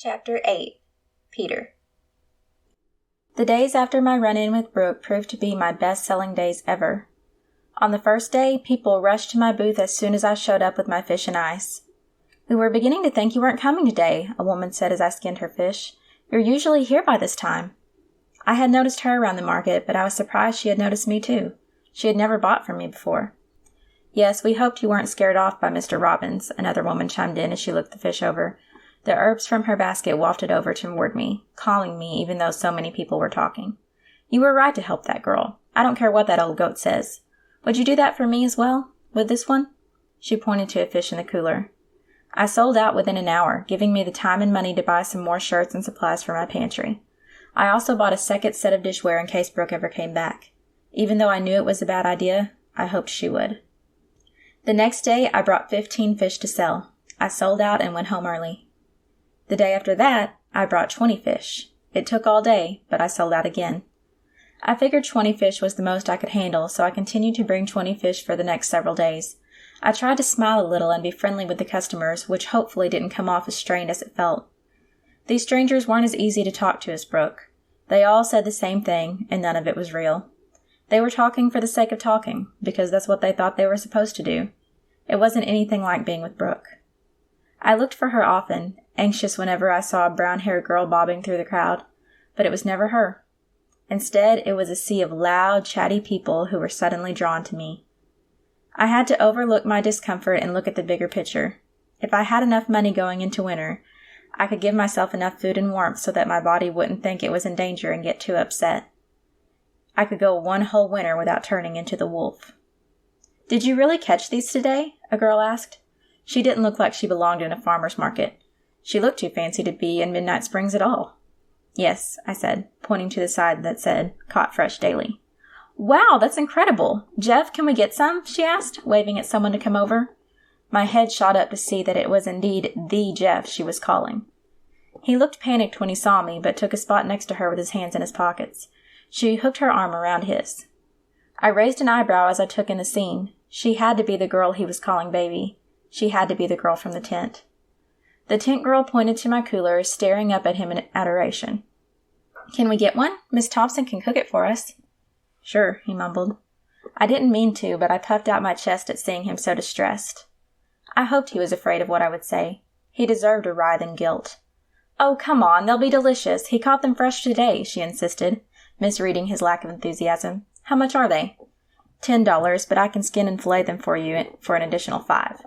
Chapter 8. Peter. The days after my run-in with Brooke proved to be my best-selling days ever. On the first day, people rushed to my booth as soon as I showed up with my fish and ice. "We were beginning to think you weren't coming today," a woman said as I skinned her fish. "You're usually here by this time." I had noticed her around the market, but I was surprised she had noticed me too. She had never bought from me before. "Yes, we hoped you weren't scared off by Mr. Robbins," another woman chimed in as she looked the fish over. The herbs from her basket wafted over toward me, calling me even though so many people were talking. "You were right to help that girl. I don't care what that old goat says. Would you do that for me as well? With this one?" She pointed to a fish in the cooler. I sold out within an hour, giving me the time and money to buy some more shirts and supplies for my pantry. I also bought a second set of dishware in case Brooke ever came back. Even though I knew it was a bad idea, I hoped she would. The next day, I brought 15 fish to sell. I sold out and went home early. The day after that, I brought 20 fish. It took all day, but I sold out again. I figured 20 fish was the most I could handle, so I continued to bring 20 fish for the next several days. I tried to smile a little and be friendly with the customers, which hopefully didn't come off as strained as it felt. These strangers weren't as easy to talk to as Brooke. They all said the same thing, and none of it was real. They were talking for the sake of talking, because that's what they thought they were supposed to do. It wasn't anything like being with Brooke. I looked for her often, anxious whenever I saw a brown-haired girl bobbing through the crowd, but it was never her. Instead, it was a sea of loud, chatty people who were suddenly drawn to me. I had to overlook my discomfort and look at the bigger picture. If I had enough money going into winter, I could give myself enough food and warmth so that my body wouldn't think it was in danger and get too upset. I could go one whole winter without turning into the wolf. "Did you really catch these today?" a girl asked. She didn't look like she belonged in a farmer's market. She looked too fancy to be in Midnight Springs at all. "Yes," I said, pointing to the side that said, "Caught fresh daily." "Wow, that's incredible. Jeff, can we get some?" she asked, waving at someone to come over. My head shot up to see that it was indeed the Jeff she was calling. He looked panicked when he saw me, but took a spot next to her with his hands in his pockets. She hooked her arm around his. I raised an eyebrow as I took in the scene. She had to be the girl he was calling baby. She had to be the girl from the tent. The tent girl pointed to my cooler, staring up at him in adoration. "Can we get one? Miss Thompson can cook it for us." "Sure," he mumbled. I didn't mean to, but I puffed out my chest at seeing him so distressed. I hoped he was afraid of what I would say. He deserved a writhe in guilt. "Oh, come on, they'll be delicious. He caught them fresh today," she insisted, misreading his lack of enthusiasm. "How much are they?" $10, but I can skin and fillet them for you for an additional $5.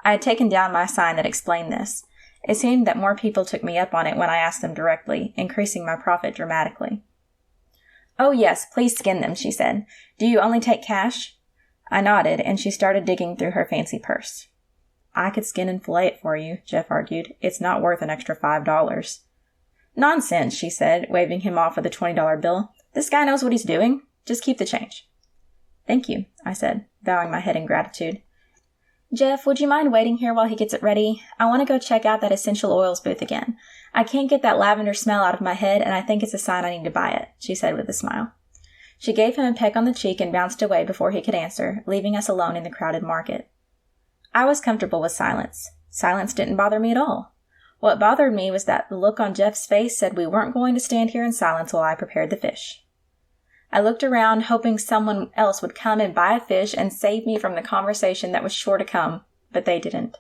I had taken down my sign that explained this. It seemed that more people took me up on it when I asked them directly, increasing my profit dramatically. "Oh yes, please skin them," she said. "Do you only take cash?" I nodded, and she started digging through her fancy purse. "I could skin and fillet it for you," Jeff argued. "It's not worth an extra $5. "Nonsense," she said, waving him off with a $20 bill. "This guy knows what he's doing. Just keep the change." "Thank you," I said, bowing my head in gratitude. "Jeff, would you mind waiting here while he gets it ready? I want to go check out that essential oils booth again. I can't get that lavender smell out of my head, and I think it's a sign I need to buy it," she said with a smile. She gave him a peck on the cheek and bounced away before he could answer, leaving us alone in the crowded market. I was comfortable with silence. Silence didn't bother me at all. What bothered me was that the look on Jeff's face said we weren't going to stand here in silence while I prepared the fish. I looked around, hoping someone else would come and buy a fish and save me from the conversation that was sure to come, but they didn't.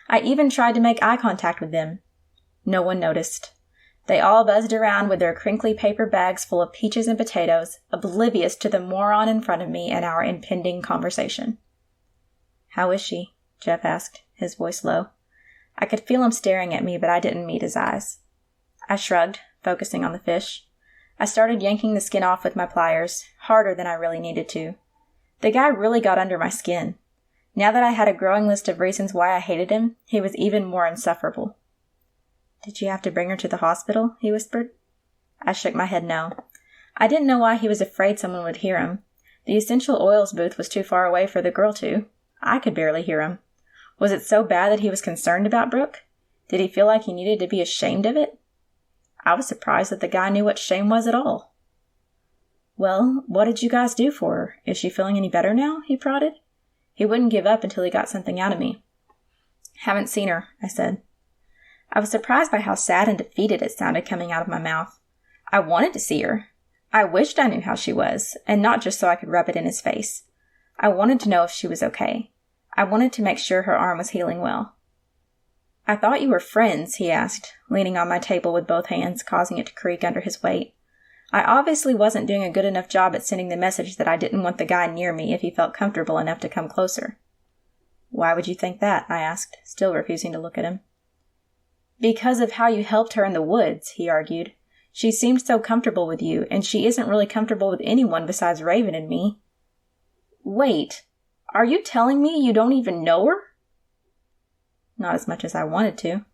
I even tried to make eye contact with them. No one noticed. They all buzzed around with their crinkly paper bags full of peaches and potatoes, oblivious to the moron in front of me and our impending conversation. "How is she?" Jeff asked, his voice low. I could feel him staring at me, but I didn't meet his eyes. I shrugged, focusing on the fish. I started yanking the skin off with my pliers, harder than I really needed to. The guy really got under my skin. Now that I had a growing list of reasons why I hated him, he was even more insufferable. "Did you have to bring her to the hospital?" he whispered. I shook my head no. I didn't know why he was afraid someone would hear him. The essential oils booth was too far away for the girl to. I could barely hear him. Was it so bad that he was concerned about Brooke? Did he feel like he needed to be ashamed of it? I was surprised that the guy knew what shame was at all. "Well, what did you guys do for her? Is she feeling any better now?" he prodded. He wouldn't give up until he got something out of me. "Haven't seen her," I said. I was surprised by how sad and defeated it sounded coming out of my mouth. I wanted to see her. I wished I knew how she was, and not just so I could rub it in his face. I wanted to know if she was okay. I wanted to make sure her arm was healing well. "I thought you were friends," he asked, leaning on my table with both hands, causing it to creak under his weight. I obviously wasn't doing a good enough job at sending the message that I didn't want the guy near me if he felt comfortable enough to come closer. "Why would you think that?" I asked, still refusing to look at him. "Because of how you helped her in the woods," he argued. "She seemed so comfortable with you, and she isn't really comfortable with anyone besides Raven and me." "Wait, are you telling me you don't even know her?" "Not as much as I wanted to."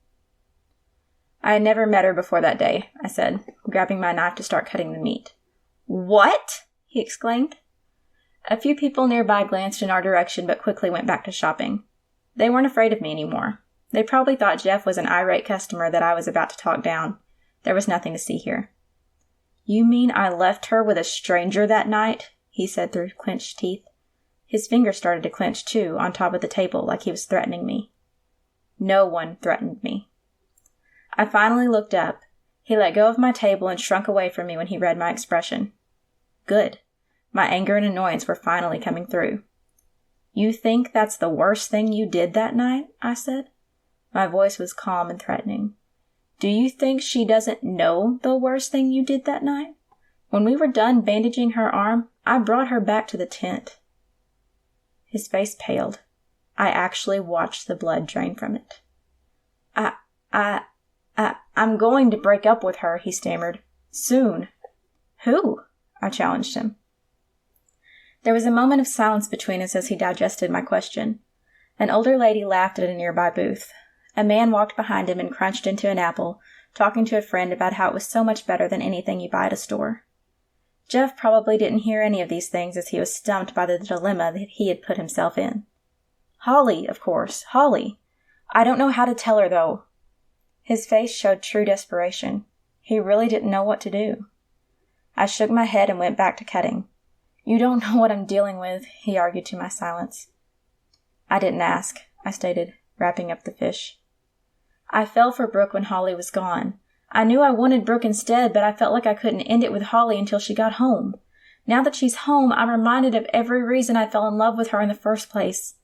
"I had never met her before that day," I said, grabbing my knife to start cutting the meat. "What?" he exclaimed. A few people nearby glanced in our direction but quickly went back to shopping. They weren't afraid of me anymore. They probably thought Jeff was an irate customer that I was about to talk down. There was nothing to see here. "You mean I left her with a stranger that night?" he said through clenched teeth. His fingers started to clench too, on top of the table, like he was threatening me. No one threatened me. I finally looked up. He let go of my table and shrunk away from me when he read my expression. Good. My anger and annoyance were finally coming through. "You think that's the worst thing you did that night?" I said. My voice was calm and threatening. "Do you think she doesn't know the worst thing you did that night? When we were done bandaging her arm, I brought her back to the tent." His face paled. I actually watched the blood drain from it. I'm going to break up with her," he stammered. "Soon." "Who?" I challenged him. There was a moment of silence between us as he digested my question. An older lady laughed at a nearby booth. A man walked behind him and crunched into an apple, talking to a friend about how it was so much better than anything you buy at a store. Jeff probably didn't hear any of these things as he was stumped by the dilemma that he had put himself in. "Holly, of course, Holly. I don't know how to tell her, though." His face showed true desperation. He really didn't know what to do. I shook my head and went back to cutting. "You don't know what I'm dealing with," he argued to my silence. "I didn't ask," I stated, wrapping up the fish. I fell for Brooke when Holly was gone. I knew I wanted Brooke instead, but I felt like I couldn't end it with Holly until she got home. Now that she's home, I'm reminded of every reason I fell in love with her in the first place.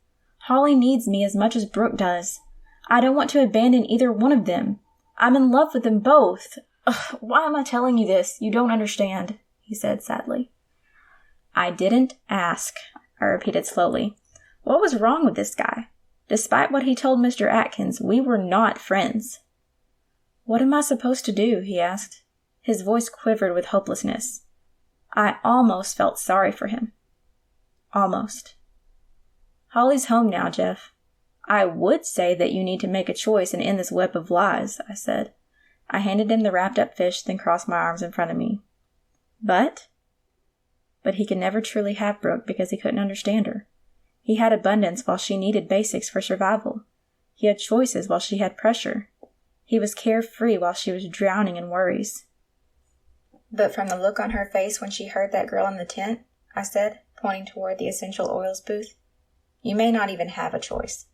Holly needs me as much as Brooke does. I don't want to abandon either one of them. I'm in love with them both. Ugh, why am I telling you this? You don't understand," he said sadly. "I didn't ask," I repeated slowly. What was wrong with this guy? Despite what he told Mr. Atkins, we were not friends. "What am I supposed to do?" he asked. His voice quivered with hopelessness. I almost felt sorry for him. Almost. "Holly's home now, Jeff. I would say that you need to make a choice and end this web of lies," I said. I handed him the wrapped-up fish, then crossed my arms in front of me. But he could never truly have Brooke because he couldn't understand her. He had abundance while she needed basics for survival. He had choices while she had pressure. He was carefree while she was drowning in worries. "But from the look on her face when she heard that girl in the tent," I said, pointing toward the essential oils booth, "you may not even have a choice.